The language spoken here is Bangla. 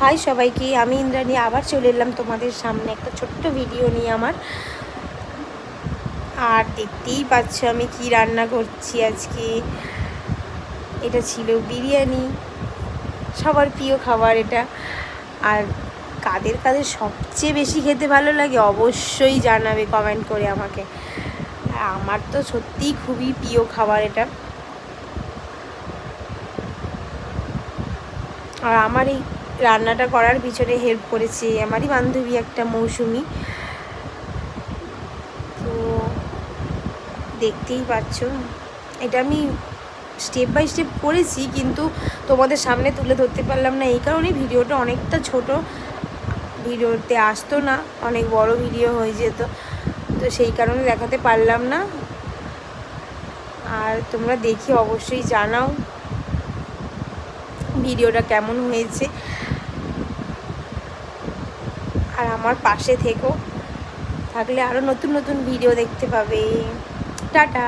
হাই সবাইকে, আমি ইন্দ্রাণী আবার চলে এলাম তোমাদের সামনে একটা ছোট্ট ভিডিও নিয়ে আমার। আর দেখতেই পাচ্ছ আমি কি রান্না করছি আজকে। এটা ছিল বিরিয়ানি, সবার প্রিয় খাবার এটা। আর কাদের কাদের সবচেয়ে বেশি খেতে ভালো লাগে অবশ্যই জানাবে কমেন্ট করে আমাকে। আমার তো সত্যিই খুবই প্রিয় খাবার এটা। আর আমার এই রান্নাটা করার পিছনে হেল্প করেছে আমারই বান্ধবী একটা, মৌসুমি। তো দেখতেই পাচ্ছ, এটা আমি স্টেপ বাই স্টেপ করেছি, কিন্তু তোমাদের সামনে তুলে ধরতে পারলাম না। এই কারণে ভিডিওটা অনেকটা ছোট, ভিডিওতে আসতো না, অনেক বড় ভিডিও হয়ে যেত, তো সেই কারণে দেখাতে পারলাম না। আর তোমরা দেখে অবশ্যই জানাও ভিডিওটা কেমন হয়েছে, আর আমার পাশে থেকো, থাকলে আরও নতুন নতুন ভিডিও দেখতে পাবে। টাটা।